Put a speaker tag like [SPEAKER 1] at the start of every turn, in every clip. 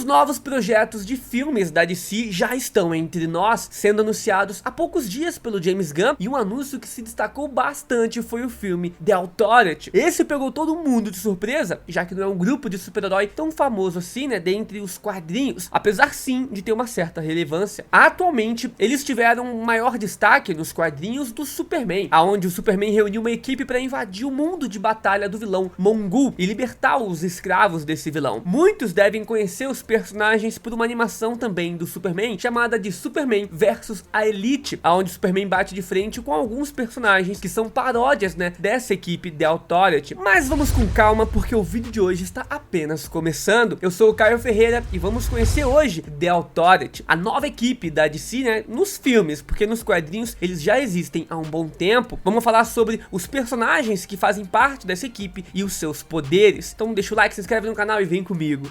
[SPEAKER 1] Os novos projetos de filmes da DC já estão entre nós, sendo anunciados há poucos dias pelo James Gunn, e um anúncio que se destacou bastante foi o filme The Authority. Esse pegou todo mundo de surpresa, já que não é um grupo de super-herói tão famoso assim, né, dentre os quadrinhos, apesar sim de ter uma certa relevância. Atualmente, eles tiveram um maior destaque nos quadrinhos do Superman, aonde o Superman reuniu uma equipe para invadir o mundo de batalha do vilão Mongul e libertar os escravos desse vilão. Muitos devem conhecer os personagens por uma animação também do Superman, chamada de Superman vs a Elite, aonde o Superman bate de frente com alguns personagens que são paródias, né, dessa equipe The Authority. Mas vamos com calma, porque o vídeo de hoje está apenas começando. Eu sou o Caio Ferreira e vamos conhecer hoje The Authority, a nova equipe da DC, né, nos filmes, porque nos quadrinhos eles já existem há um bom tempo. Vamos falar sobre os personagens que fazem parte dessa equipe e os seus poderes. Então deixa o like, se inscreve no canal e vem comigo.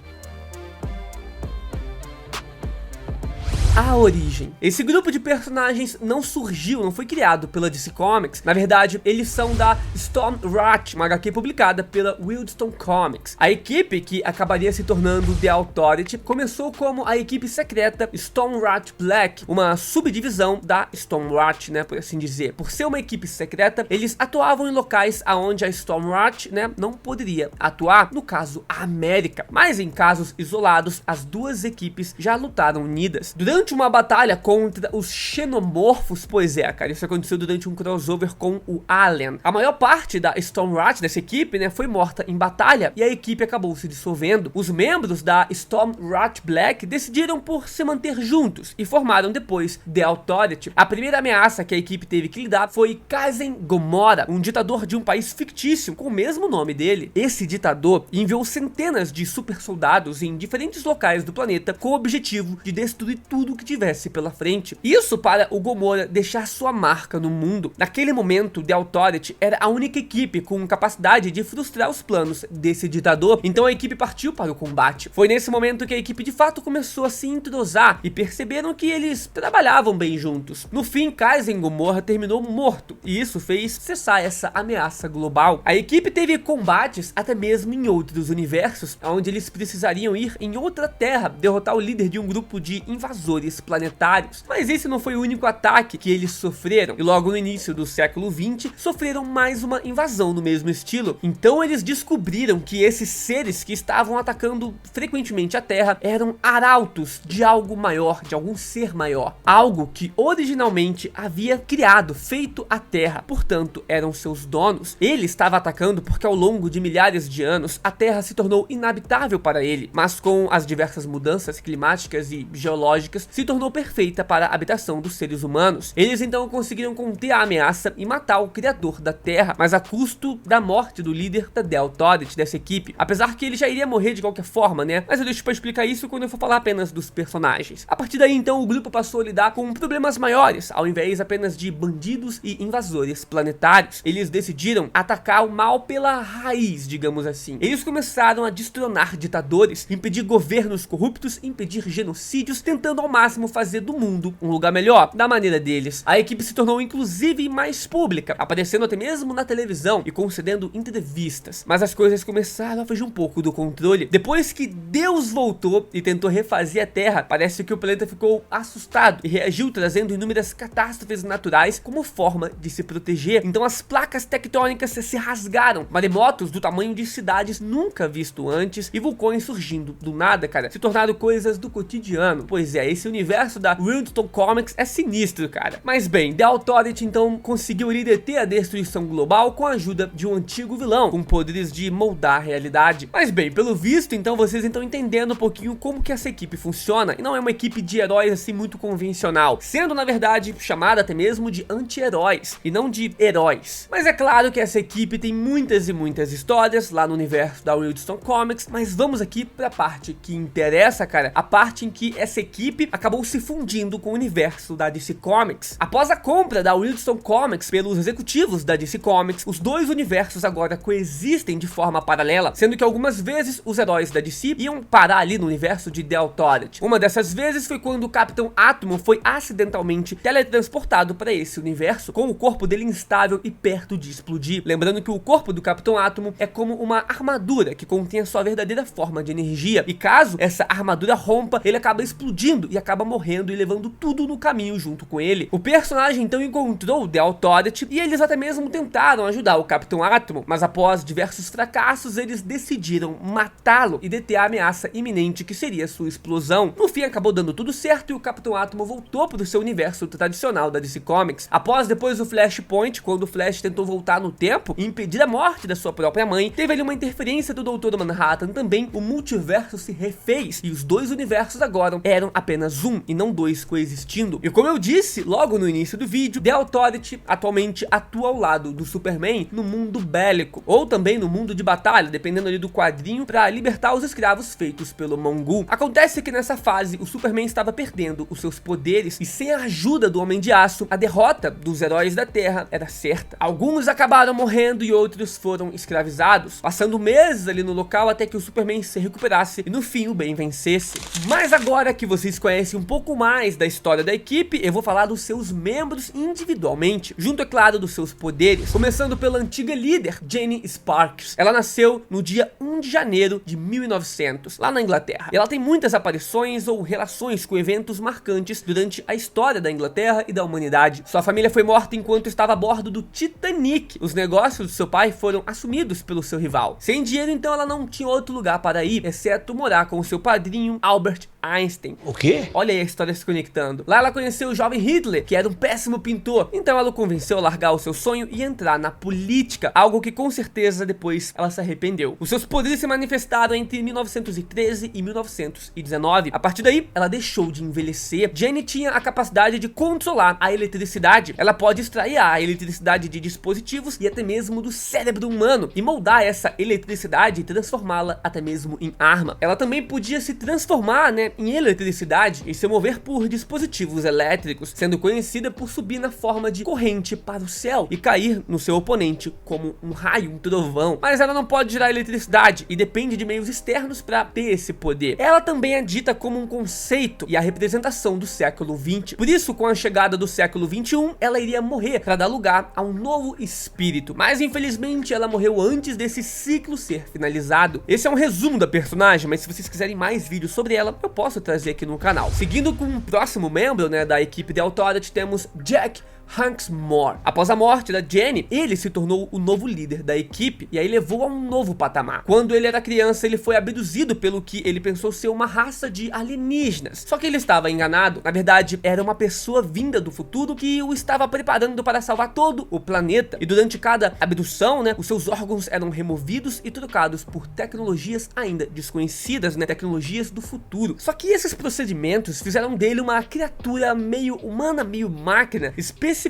[SPEAKER 1] A origem. Esse grupo de personagens não surgiu, não foi criado pela DC Comics. Na verdade, eles são da Stormwrath, uma HQ publicada pela Wildstorm Comics. A equipe, que acabaria se tornando The Authority, começou como a equipe secreta Stormwrath Black, uma subdivisão da Stormwrath, né, por assim dizer. Por ser uma equipe secreta, eles atuavam em locais aonde a Stormwrath, né, não poderia atuar, no caso, a América. Mas em casos isolados, as duas equipes já lutaram unidas. Durante uma batalha contra os Xenomorfos, pois é, cara, isso aconteceu durante um crossover com o Alien. A maior parte da Stormwrath, dessa equipe, né, foi morta em batalha e a equipe acabou se dissolvendo. Os membros da Stormwrath Black decidiram por se manter juntos e formaram depois The Authority. A primeira ameaça que a equipe teve que lidar foi Kaizen Gomorrah, um ditador de um país fictício com o mesmo nome dele. Esse ditador enviou centenas de super soldados em diferentes locais do planeta com o objetivo de destruir tudo que tivesse pela frente. Isso para o Gomorrah deixar sua marca no mundo. Naquele momento, The Authority era a única equipe com capacidade de frustrar os planos desse ditador, então a equipe partiu para o combate. Foi nesse momento que a equipe de fato começou a se entrosar e perceberam que eles trabalhavam bem juntos. No fim, Kaizen Gomorrah terminou morto e isso fez cessar essa ameaça global. A equipe teve combates até mesmo em outros universos, onde eles precisariam ir em outra terra, derrotar o líder de um grupo de invasores planetários. Mas esse não foi o único ataque que eles sofreram, e logo no início do século 20 sofreram mais uma invasão no mesmo estilo. Então eles descobriram que esses seres que estavam atacando frequentemente a Terra eram arautos de algo maior, de algum ser maior, algo que originalmente havia criado, feito a Terra, portanto eram seus donos. Ele estava atacando porque ao longo de milhares de anos a Terra se tornou inabitável para ele, mas com as diversas mudanças climáticas e geológicas se tornou perfeita para a habitação dos seres humanos. Eles então conseguiram conter a ameaça e matar o criador da Terra, mas a custo da morte do líder da The Authority, dessa equipe, apesar que ele já iria morrer de qualquer forma, né? Mas eu deixo pra explicar isso quando eu for falar apenas dos personagens. A partir daí então o grupo passou a lidar com problemas maiores, ao invés apenas de bandidos e invasores planetários. Eles decidiram atacar o mal pela raiz, digamos assim. Eles começaram a destronar ditadores, impedir governos corruptos, impedir genocídios, tentando ao máximo fazer do mundo um lugar melhor, da maneira deles. A equipe se tornou inclusive mais pública, aparecendo até mesmo na televisão e concedendo entrevistas. Mas as coisas começaram a fugir um pouco do controle. Depois que Deus voltou e tentou refazer a Terra, parece que o planeta ficou assustado e reagiu trazendo inúmeras catástrofes naturais como forma de se proteger. Então as placas tectônicas se rasgaram, maremotos do tamanho de cidades nunca visto antes e vulcões surgindo do nada, cara, se tornaram coisas do cotidiano. Pois é, esse universo da Wildstorm Comics é sinistro, cara. Mas bem, The Authority então conseguiu ir deter a destruição global com a ajuda de um antigo vilão, com poderes de moldar a realidade. Mas bem, pelo visto, então vocês estão entendendo um pouquinho como que essa equipe funciona, e não é uma equipe de heróis assim muito convencional, sendo na verdade chamada até mesmo de anti-heróis, e não de heróis. Mas é claro que essa equipe tem muitas e muitas histórias lá no universo da Wildstorm Comics, mas vamos aqui pra parte que interessa, cara, a parte em que essa equipe acabou se fundindo com o universo da DC Comics. Após a compra da Wildstorm Comics pelos executivos da DC Comics, os dois universos agora coexistem de forma paralela, sendo que algumas vezes os heróis da DC iam parar ali no universo de The Authority. Uma dessas vezes foi quando o Capitão Átomo foi acidentalmente teletransportado para esse universo, com o corpo dele instável e perto de explodir. Lembrando que o corpo do Capitão Átomo é como uma armadura que contém a sua verdadeira forma de energia, e caso essa armadura rompa, ele acaba explodindo e acaba morrendo e levando tudo no caminho junto com ele. O personagem então encontrou The Authority e eles até mesmo tentaram ajudar o Capitão Átomo, mas após diversos fracassos, eles decidiram matá-lo e deter a ameaça iminente que seria sua explosão. No fim, acabou dando tudo certo e o Capitão Átomo voltou para o seu universo tradicional da DC Comics. Após depois do Flashpoint, quando o Flash tentou voltar no tempo e impedir a morte da sua própria mãe, teve ali uma interferência do Dr. Manhattan também, o multiverso se refez e os dois universos agora eram apenas um e não dois coexistindo. E como eu disse logo no início do vídeo, The Authority atualmente atua ao lado do Superman no mundo bélico, ou também no mundo de batalha, dependendo ali do quadrinho, para libertar os escravos feitos pelo Mongul. Acontece que nessa fase o Superman estava perdendo os seus poderes e sem a ajuda do Homem de Aço, a derrota dos heróis da Terra era certa. Alguns acabaram morrendo e outros foram escravizados, passando meses ali no local até que o Superman se recuperasse e no fim o bem vencesse. Mas agora que vocês conhecem um pouco mais da história da equipe, eu vou falar dos seus membros individualmente, junto, é claro, dos seus poderes, começando pela antiga líder, Jane Sparks. Ela nasceu no dia 1 de janeiro de 1900, lá na Inglaterra. E ela tem muitas aparições ou relações com eventos marcantes durante a história da Inglaterra e da humanidade. Sua família foi morta enquanto estava a bordo do Titanic. Os negócios de seu pai foram assumidos pelo seu rival. Sem dinheiro, então, ela não tinha outro lugar para ir, exceto morar com o seu padrinho, Albert Einstein.
[SPEAKER 2] O quê?
[SPEAKER 1] Olha aí a história se conectando. Lá ela conheceu o jovem Hitler, que era um péssimo pintor. Então ela o convenceu a largar o seu sonho e entrar na política, algo que com certeza depois ela se arrependeu. Os seus poderes se manifestaram entre 1913 e 1919. A partir daí, ela deixou de envelhecer. Jane tinha a capacidade de controlar a eletricidade. Ela pode extrair a eletricidade de dispositivos e até mesmo do cérebro humano e moldar essa eletricidade e transformá-la até mesmo em arma. Ela também podia se transformar, em eletricidade e se mover por dispositivos elétricos, sendo conhecida por subir na forma de corrente para o céu e cair no seu oponente como um raio, um trovão. Mas ela não pode gerar eletricidade e depende de meios externos para ter esse poder. Ela também é dita como um conceito e a representação do século XX. Por isso, com a chegada do século XXI, ela iria morrer para dar lugar a um novo espírito. Mas infelizmente ela morreu antes desse ciclo ser finalizado. Esse é um resumo da personagem, mas se vocês quiserem mais vídeos sobre ela, eu posso trazer aqui no canal. Seguindo com o próximo membro, da equipe The Authority, temos Jack Hanksmore. Após a morte da Jenny, ele se tornou o novo líder da equipe e aí levou a um novo patamar. Quando ele era criança, ele foi abduzido pelo que ele pensou ser uma raça de alienígenas. Só que ele estava enganado. Na verdade, era uma pessoa vinda do futuro que o estava preparando para salvar todo o planeta. E durante cada abdução, os seus órgãos eram removidos e trocados por tecnologias ainda desconhecidas, tecnologias do futuro. Só que esses procedimentos fizeram dele uma criatura meio humana, meio máquina, especificamente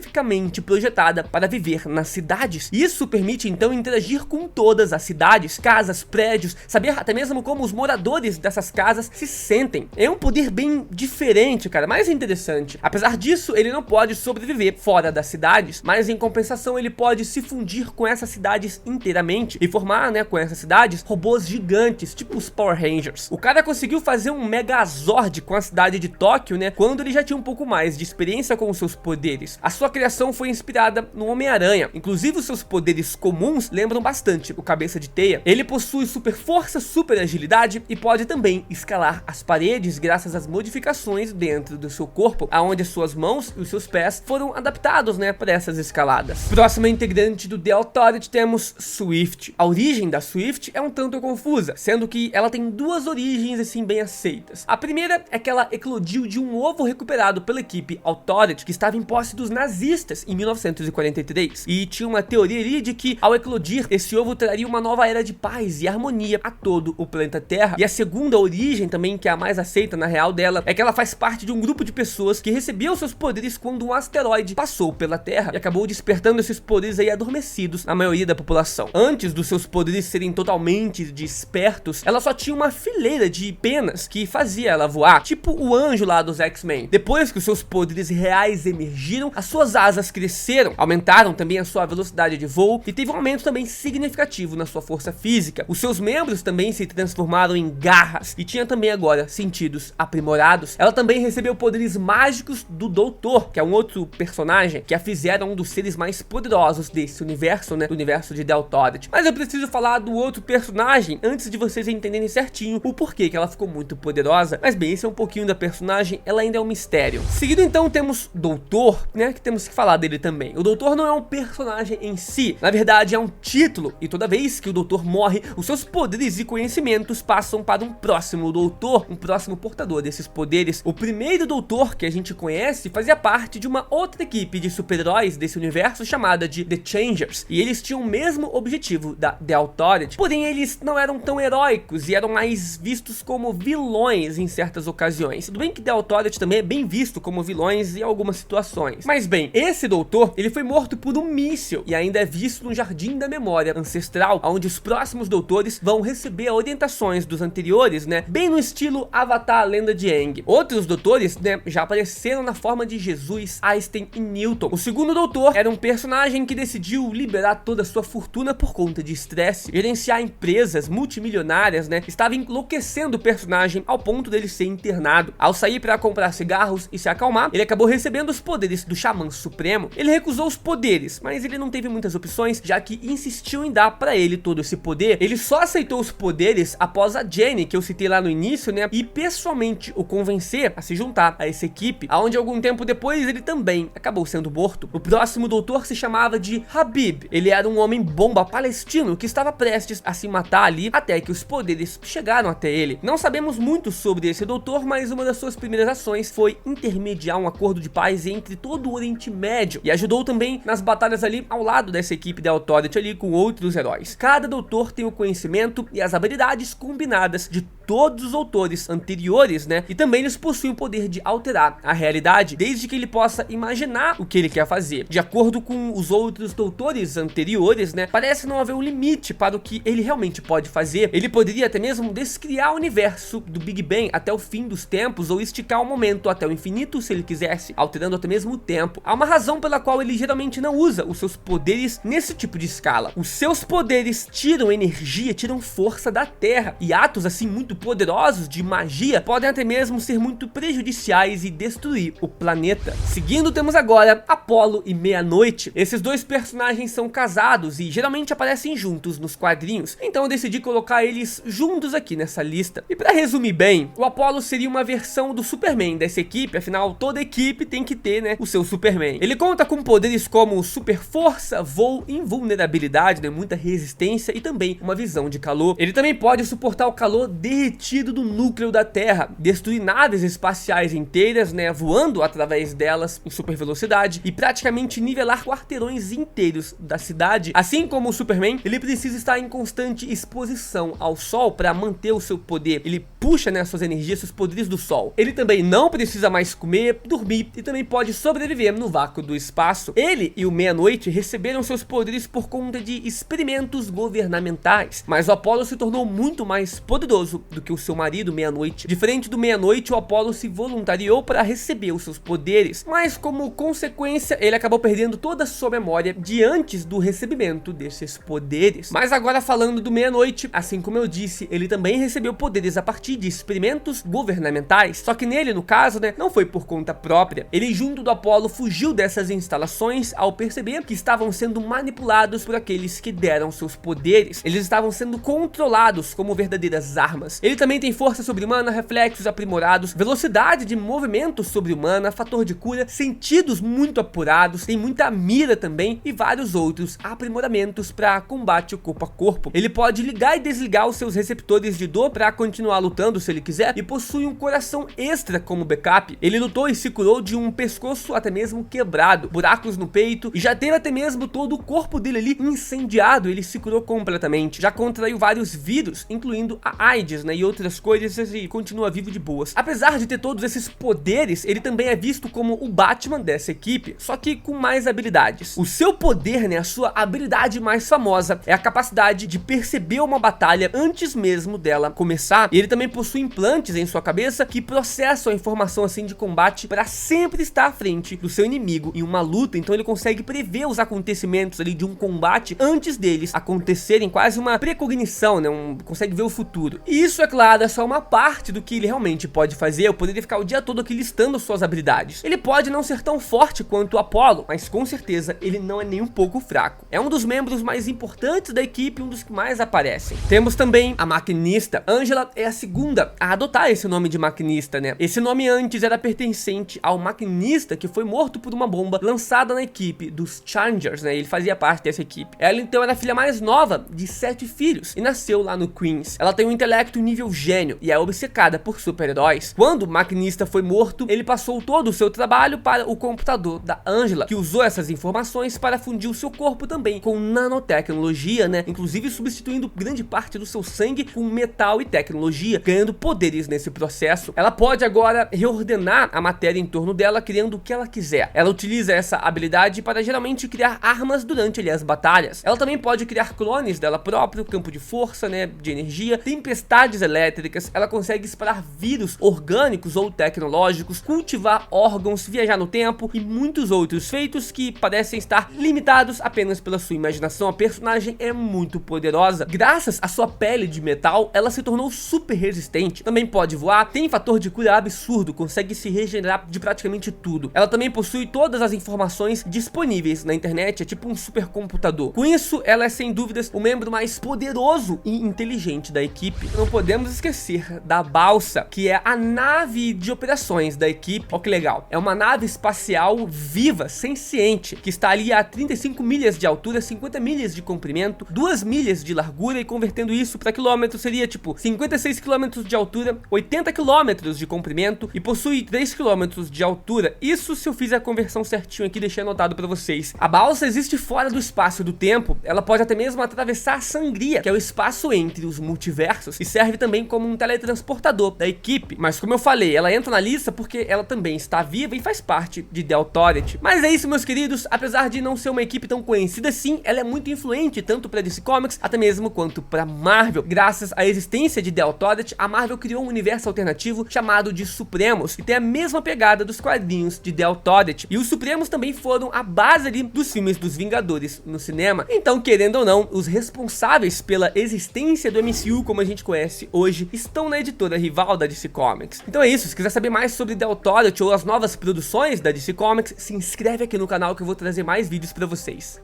[SPEAKER 1] projetada para viver nas cidades. Isso permite então interagir com todas as cidades, casas, prédios, saber até mesmo como os moradores dessas casas se sentem. É um poder bem diferente, cara, mais interessante. Apesar disso, ele não pode sobreviver fora das cidades, mas em compensação ele pode se fundir com essas cidades inteiramente e formar, com essas cidades, robôs gigantes, tipo os Power Rangers. O cara conseguiu fazer um Megazord com a cidade de Tóquio, quando ele já tinha um pouco mais de experiência com os seus poderes. A sua criação foi inspirada no Homem-Aranha. Inclusive, os seus poderes comuns lembram bastante o Cabeça de Teia. Ele possui super força, super agilidade e pode também escalar as paredes graças às modificações dentro do seu corpo, aonde as suas mãos e os seus pés foram adaptados, para essas escaladas. Próxima integrante do The Authority temos Swift. A origem da Swift é um tanto confusa, sendo que ela tem duas origens assim bem aceitas. A primeira é que ela eclodiu de um ovo recuperado pela equipe Authority, que estava em posse dos nazistas em 1943. E tinha uma teoria ali de que, ao eclodir, esse ovo traria uma nova era de paz e harmonia a todo o planeta Terra. E a segunda origem também, que é a mais aceita na real dela, é que ela faz parte de um grupo de pessoas que recebeu seus poderes quando um asteroide passou pela Terra e acabou despertando esses poderes aí adormecidos na maioria da população. Antes dos seus poderes serem totalmente despertos, ela só tinha uma fileira de penas que fazia ela voar, tipo o anjo lá dos X-Men. Depois que os seus poderes reais emergiram, as suas asas cresceram, aumentaram também a sua velocidade de voo e teve um aumento também significativo na sua força física. Os seus membros também se transformaram em garras e tinha também agora sentidos aprimorados. Ela também recebeu poderes mágicos do Doutor, que é um outro personagem que a fizeram um dos seres mais poderosos desse universo, né, do universo de Deltorid. Mas eu preciso falar do outro personagem antes de vocês entenderem certinho o porquê que ela ficou muito poderosa. Mas bem, esse é um pouquinho da personagem, ela ainda é um mistério. Seguido então temos Doutor, né, que temos que falar dele também. O Doutor não é um personagem em si, na verdade é um título, e toda vez que o Doutor morre, os seus poderes e conhecimentos passam para um próximo Doutor, um próximo portador desses poderes. O primeiro Doutor que a gente conhece fazia parte de uma outra equipe de super-heróis desse universo chamada de The Changers, e eles tinham o mesmo objetivo da Deltorid, porém eles não eram tão heróicos e eram mais vistos como vilões em certas ocasiões. Tudo bem que Deltorid também é bem visto como vilões em algumas situações, mas bem, esse Doutor, ele foi morto por um míssil e ainda é visto no Jardim da Memória Ancestral, onde os próximos Doutores vão receber orientações dos anteriores, né, bem no estilo Avatar, a Lenda de Aang. Outros Doutores, né, já apareceram na forma de Jesus, Einstein e Newton. O segundo Doutor era um personagem que decidiu liberar toda a sua fortuna por conta de estresse, gerenciar empresas multimilionárias, né, estava enlouquecendo o personagem ao ponto dele ser internado. Ao sair para comprar cigarros e se acalmar, ele acabou recebendo os poderes do Xamã Supremo. Ele recusou os poderes, mas ele não teve muitas opções, já que insistiu em dar para ele todo esse poder. Ele só aceitou os poderes após a Jenny, que eu citei lá no início, né, e pessoalmente o convencer a se juntar a essa equipe, aonde algum tempo depois ele também acabou sendo morto. O próximo Doutor se chamava de Habib. Ele era um homem bomba palestino que estava prestes a se matar ali até que os poderes chegaram até ele. Não sabemos muito sobre esse Doutor, mas uma das suas primeiras ações foi intermediar um acordo de paz entre todo o Oriente Médio e ajudou também nas batalhas ali ao lado dessa equipe da Authority ali com outros heróis. Cada Doutor tem o conhecimento e as habilidades combinadas de todos os autores anteriores, né? E também eles possuem o poder de alterar a realidade, desde que ele possa imaginar o que ele quer fazer. De acordo com os outros doutores anteriores, né, parece não haver um limite para o que ele realmente pode fazer. Ele poderia até mesmo descriar o universo do Big Bang até o fim dos tempos, ou esticar o momento até o infinito se ele quisesse, alterando até mesmo o tempo. Há uma razão pela qual ele geralmente não usa os seus poderes nesse tipo de escala. Os seus poderes tiram energia, tiram força da Terra, e atos assim muito poderosos de magia podem até mesmo ser muito prejudiciais e destruir o planeta. Seguindo, temos agora Apollo e Meia-Noite. Esses dois personagens são casados e geralmente aparecem juntos nos quadrinhos, então eu decidi colocar eles juntos aqui nessa lista. E para resumir bem, o Apollo seria uma versão do Superman dessa equipe, afinal toda equipe tem que ter, né, o seu Superman. Ele conta com poderes como super força, voo, invulnerabilidade, né, muita resistência e também uma visão de calor. Ele também pode suportar o calor derretido do núcleo da Terra, destruir naves espaciais inteiras, né, voando através delas em super velocidade e praticamente nivelar quarteirões inteiros da cidade. Assim como o Superman, ele precisa estar em constante exposição ao sol para manter o seu poder. Ele puxa, né, suas energias, seus poderes do sol. Ele também não precisa mais comer, dormir e também pode sobreviver no vácuo do espaço. Ele e o Meia-Noite receberam seus poderes por conta de experimentos governamentais, mas o Apollo se tornou muito mais poderoso do que o seu marido Meia-Noite. Diferente do Meia-Noite, o Apollo se voluntariou para receber os seus poderes, mas como consequência ele acabou perdendo toda a sua memória de antes do recebimento desses poderes. Mas agora falando do Meia-Noite, assim como eu disse, ele também recebeu poderes a partir de experimentos governamentais, só que nele, no caso, né, não foi por conta própria. Ele, junto do Apollo, fugiu dessas instalações ao perceber que estavam sendo manipulados por aqueles que deram seus poderes. Eles estavam sendo controlados como verdadeiras armas. Ele também tem força sobre-humana, reflexos aprimorados, velocidade de movimento sobre-humana, fator de cura, sentidos muito apurados, tem muita mira também e vários outros aprimoramentos para combate corpo a corpo. Ele pode ligar e desligar os seus receptores de dor para continuar lutando se ele quiser e possui um coração extra como backup. Ele lutou e se curou de um pescoço até mesmo quebrado, buracos no peito e já teve até mesmo todo o corpo dele ali incendiado. Ele se curou completamente, já contraiu vários vírus, incluindo a AIDS, né, e outras coisas, e continua vivo de boas. Apesar de ter todos esses poderes, ele também é visto como o Batman dessa equipe, só que com mais habilidades. O seu poder, né, a sua habilidade mais famosa é a capacidade de perceber uma batalha antes mesmo dela começar. E ele também possui implantes em sua cabeça que processam a informação assim de combate para sempre estar à frente do seu inimigo em uma luta. Então ele consegue prever os acontecimentos ali de um combate antes deles acontecerem, quase uma precognição, né, consegue ver o futuro. E isso, é claro, é só uma parte do que ele realmente pode fazer. Eu poderia ficar o dia todo aqui listando suas habilidades. Ele pode não ser tão forte quanto o Apollo, mas com certeza ele não é nem um pouco fraco. É um dos membros mais importantes da equipe, um dos que mais aparecem. Temos também a Maquinista. Angela é a segunda a adotar esse nome de Maquinista, né? Esse nome antes era pertencente ao Maquinista, que foi morto por uma bomba lançada na equipe dos Challengers, né? Ele fazia parte dessa equipe. Ela então era a filha mais nova de 7 filhos e nasceu lá no Queens. Ela tem um intelecto nível gênio e é obcecada por super-heróis. Quando o Maquinista foi morto, ele passou todo o seu trabalho para o computador da Angela, que usou essas informações para fundir o seu corpo também com nanotecnologia, né? Inclusive substituindo grande parte do seu sangue com metal e tecnologia, ganhando poderes nesse processo. Ela pode agora reordenar a matéria em torno dela, criando o que ela quiser. Ela utiliza essa habilidade para geralmente criar armas durante ali as batalhas. Ela também pode criar clones dela própria, campo de força, né, de energia, tempestades elétricas. Ela consegue espalhar vírus orgânicos ou tecnológicos, cultivar órgãos, viajar no tempo e muitos outros feitos que parecem estar limitados apenas pela sua imaginação. A personagem é muito poderosa. Graças à sua pele de metal, ela se tornou super resistente. Também pode voar, tem fator de cura absurdo, consegue se regenerar de praticamente tudo. Ela também possui todas as informações disponíveis na internet, é tipo um supercomputador. Com isso, ela é sem dúvidas o membro mais poderoso e inteligente da equipe. Não podemos esquecer da Balsa, que é a nave de operações da equipe. Olha que legal, é uma nave espacial viva, senciente, que está ali a 35 milhas de altura, 50 milhas de comprimento, 2 milhas de largura, e convertendo isso para quilômetros seria tipo 56 quilômetros de altura, 80 quilômetros de comprimento e possui 3 quilômetros de altura. Isso se eu fizer a conversão certinho aqui, deixei anotado para vocês. A Balsa existe fora do espaço e do tempo. Ela pode até mesmo atravessar a Sangria, que é o espaço entre os multiversos, e serve também como um teletransportador da equipe. Mas como eu falei, ela entra na lista porque ela também está viva e faz parte de The Authority. Mas é isso, meus queridos. Apesar de não ser uma equipe tão conhecida assim, ela é muito influente tanto para DC Comics até mesmo quanto para Marvel. Graças à existência de The Authority, a Marvel criou um universo alternativo chamado de Supremos, que tem a mesma pegada dos quadrinhos de The Authority. E os Supremos também foram a base ali dos filmes dos Vingadores no cinema. Então, querendo ou não, os responsáveis pela existência do MCU como a gente conhece hoje estão na editora rival da DC Comics. Então é isso. Se quiser saber mais sobre The Authority ou as novas produções da DC Comics, se inscreve aqui no canal que eu vou trazer mais vídeos para vocês.